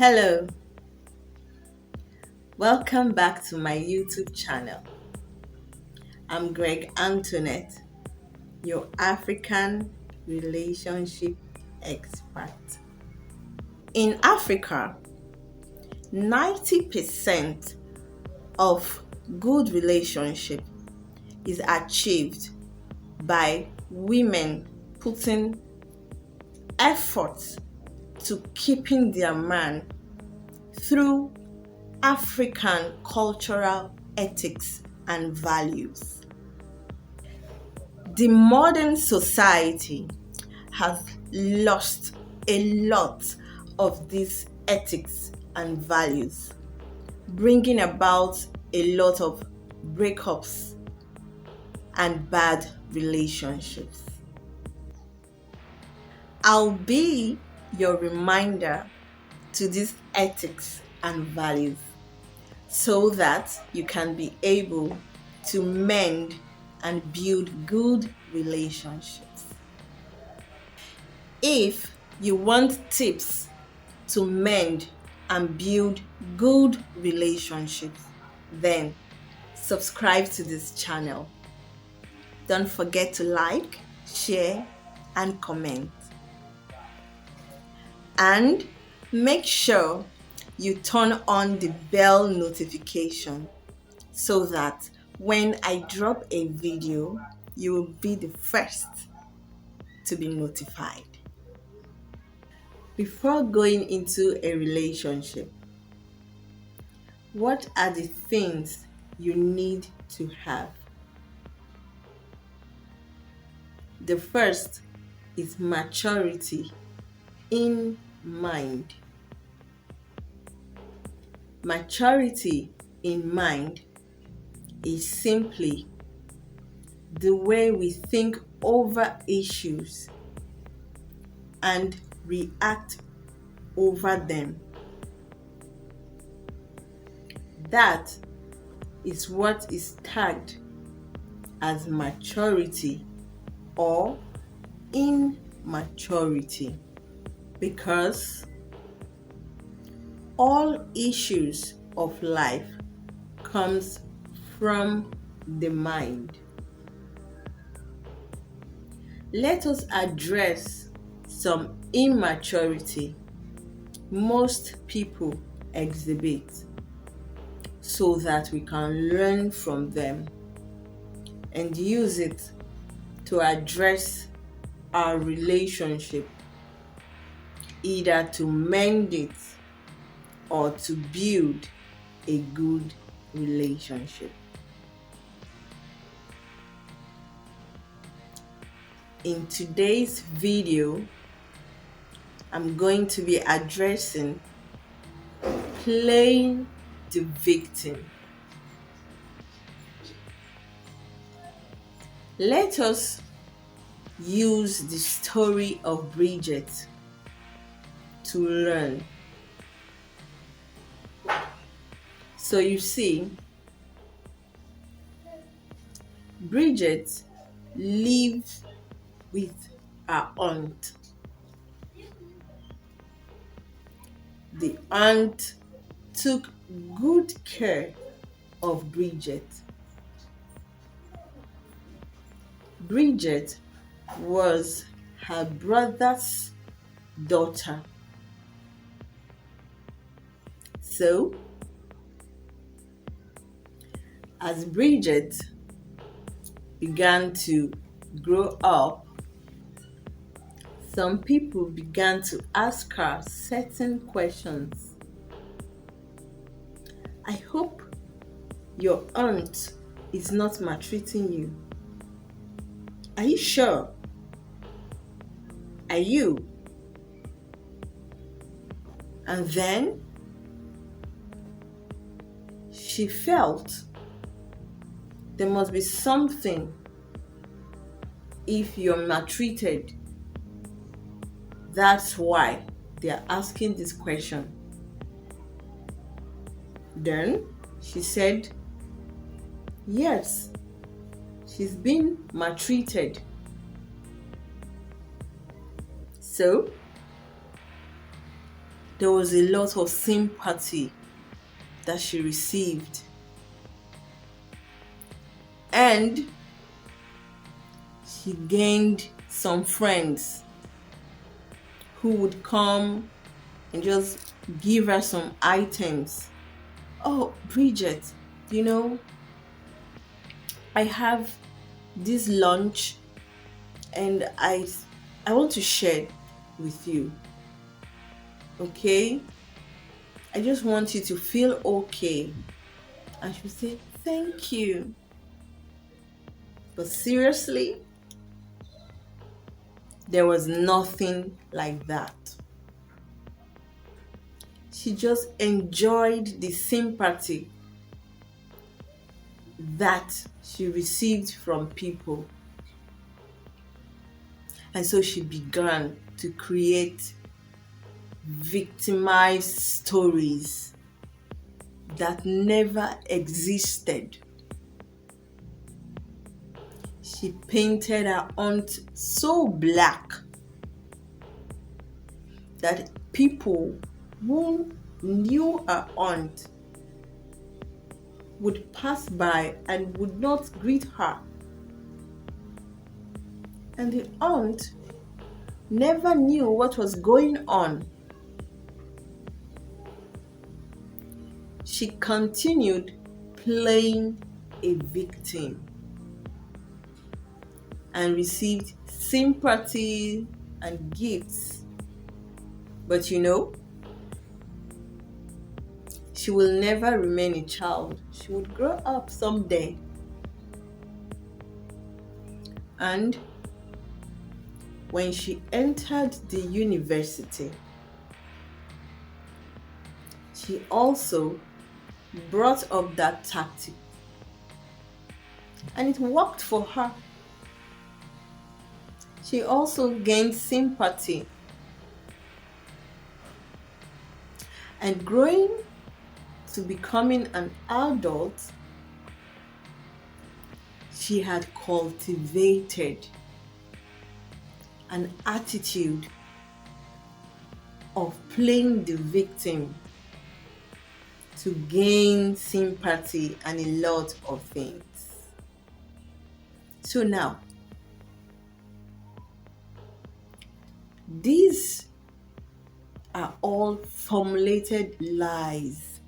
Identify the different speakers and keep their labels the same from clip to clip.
Speaker 1: Hello, welcome back to my YouTube channel. I'm Greg Antoinette, your African relationship expert. In Africa, 90% of good relationship is achieved by women putting effort to keeping their man through African cultural ethics and values. The modern society has lost a lot of these ethics and values, bringing about a lot of breakups and bad relationships. I'll be your reminder to these ethics and values so that you can be able to mend and build good relationships. If you want tips to mend and build good relationships, then subscribe to this channel. Don't forget to like, share, and comment. And make sure you turn on the bell notification so that when I drop a video, you will be the first to be notified. Before going into a relationship, what are the things you need to have? The first is maturity in mind. Maturity in mind is simply the way we think over issues and react over them. That is what is tagged as maturity or immaturity, because all issues of life comes from the mind. Let us address some immaturity most people exhibit so that we can learn from them and use it to address our relationship, either to mend it or to build a good relationship. In today's video, I'm going to be addressing playing the victim. Let us use the story of Bridget to learn. So you see, Bridget lived with her aunt. The aunt took good care of Bridget. Bridget was her brother's daughter. So, as Bridget began to grow up, some people began to ask her certain questions. I hope your aunt is not maltreating you. Are you sure? Are you? And then she felt there must be something if you're maltreated. That's why they're asking this question. Then she said, yes, she's been maltreated. So there was a lot of sympathy that she received. And she gained some friends who would come and just give her some items. Oh, Bridget, you know, I have this lunch and I want to share with you. Okay? I just want you to feel okay. And she would say, thank you. But seriously, there was nothing like that. She just enjoyed the sympathy that she received from people. And so she began to create victimized stories that never existed. She painted her aunt so black that people who knew her aunt would pass by and would not greet her. And the aunt never knew what was going on. She continued playing a victim and received sympathy and gifts. But you know, she will never remain a child. She would grow up someday. And when she entered the university, she also brought up that tactic. And it worked for her. She also gained sympathy. And growing to becoming an adult, she had cultivated an attitude of playing the victim to gain sympathy and a lot of things. So now, these are all formulated lies.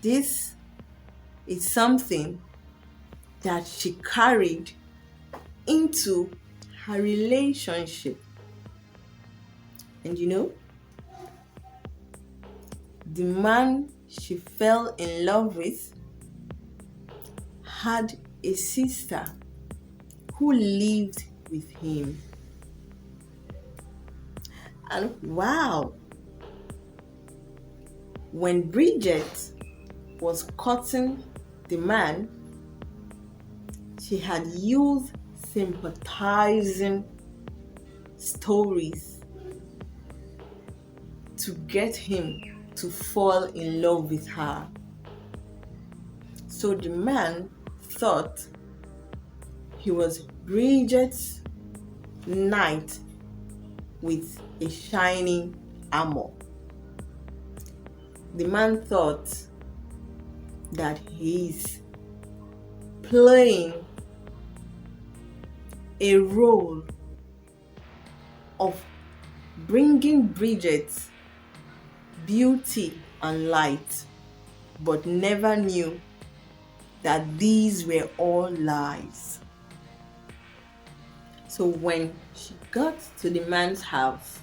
Speaker 1: This is something that she carried into her relationship. And you know, the man she fell in love with had a sister who lived with him. And wow, when Bridget was courting the man, she had used sympathizing stories to get him to fall in love with her. So the man thought he was Bridget's knight with a shining armor. The man thought that he's playing a role of bringing Bridget's beauty and light, but never knew that these were all lies. So when she got to the man's house,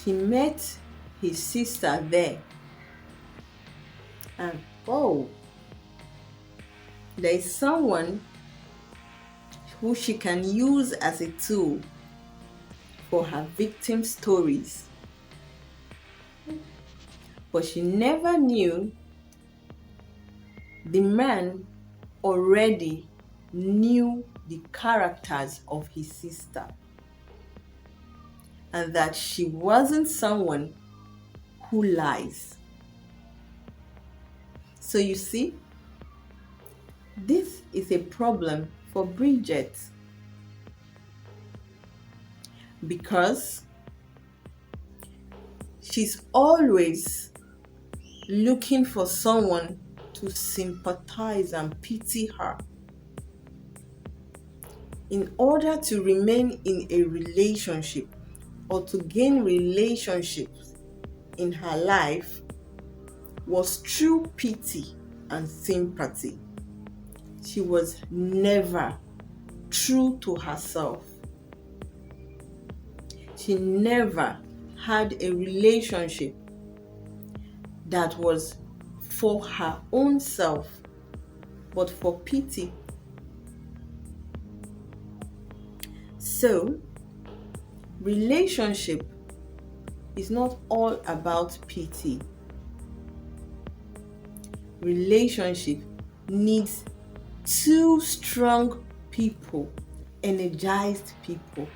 Speaker 1: she met his sister there. And oh, there is someone who she can use as a tool for her victim stories. But she never knew the man already knew the characters of his sister, and that she wasn't someone who lies. So you see, this is a problem for Bridget. because she's always looking for someone to sympathize and pity her. In order to remain in a relationship or to gain relationships in her life was through pity and sympathy. She was never true to herself. She never had a relationship that was for her own self, but for pity. So, relationship is not all about pity. Relationship needs two strong people, energized people,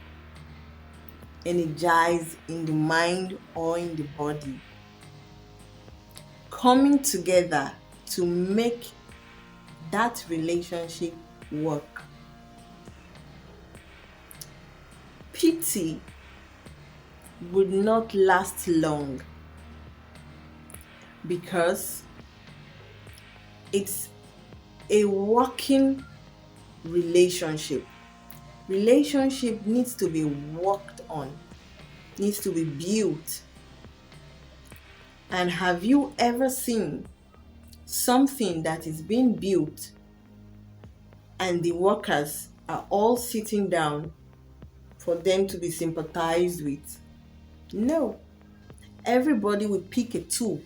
Speaker 1: energized in the mind or in the body, coming together to make that relationship work. Pity would not last long because it's a working relationship. Relationship needs to be worked on, needs to be built. And have you ever seen something that is being built and the workers are all sitting down for them to be sympathized with? No. Everybody will pick a tool,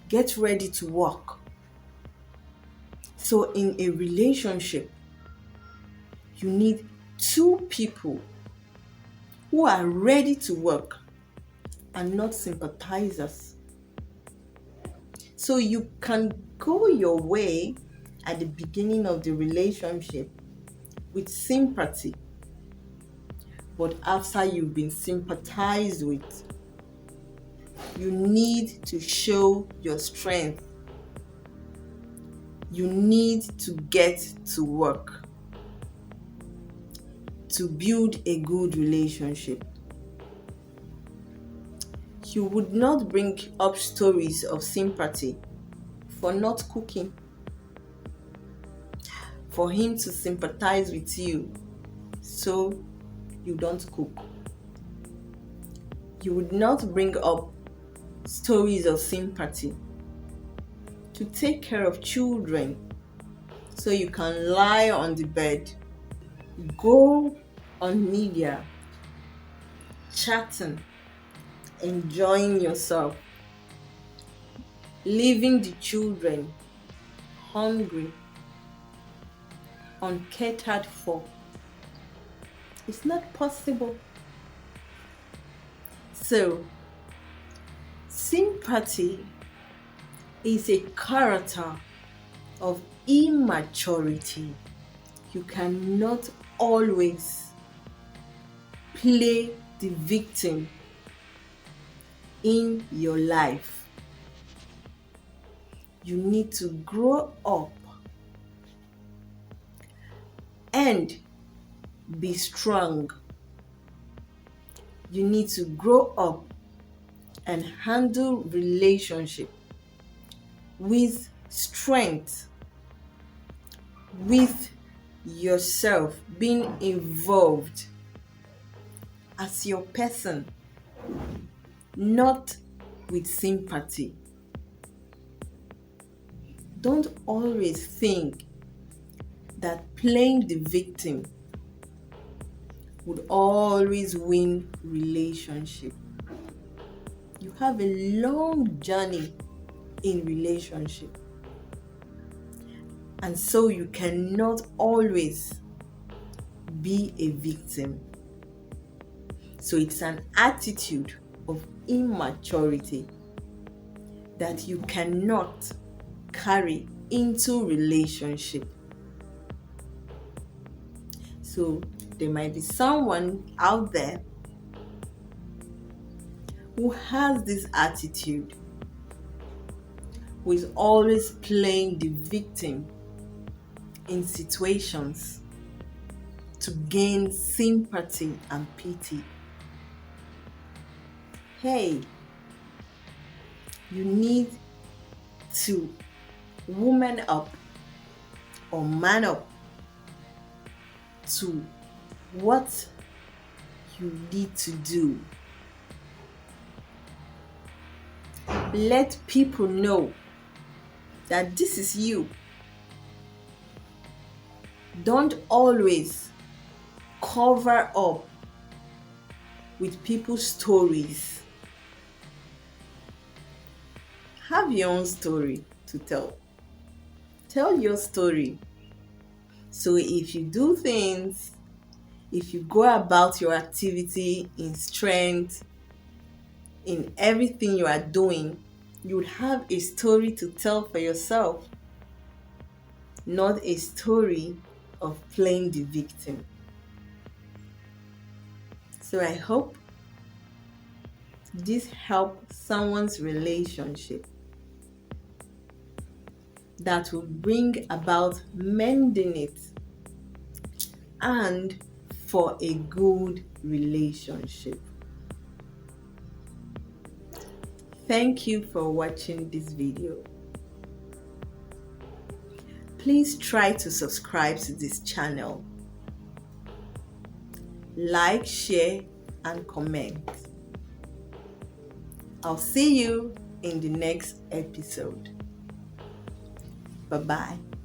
Speaker 1: get ready to work. So in a relationship, you need two people who are ready to work and not sympathizers. So you can go your way at the beginning of the relationship with sympathy, but after you've been sympathized with, you need to show your strength. You need to get to work to build a good relationship. You would not bring up stories of sympathy for not cooking, for him to sympathize with you, so you don't cook. You would not bring up stories of sympathy to take care of children, so you can lie on the bed, go on media, chatting, enjoying yourself, leaving the children hungry, uncatered for. It's not possible. So, sympathy is a character of immaturity. You cannot always play the victim in your life. You need to grow up and be strong. You need to grow up and handle relationship with strength, with yourself being involved as your person, not with sympathy. Don't always think that playing the victim would always win relationship. You have a long journey in relationship, and so you cannot always be a victim. So it's an attitude of immaturity that you cannot carry into relationship. So there might be someone out there who has this attitude, who is always playing the victim in situations to gain sympathy and pity. Hey, you need to woman up or man up to what you need to do. Let people know that this is you. Don't always cover up with people's stories. Have your own story to tell. Tell your story. So if you do things, if you go about your activity in strength, in everything you are doing, you would have a story to tell for yourself, not a story of playing the victim. So I hope this helps someone's relationship, that will bring about mending it and for a good relationship. Thank you for watching this video. Please try to subscribe to this channel. Like, share, and comment. I'll see you in the next episode. Bye-bye.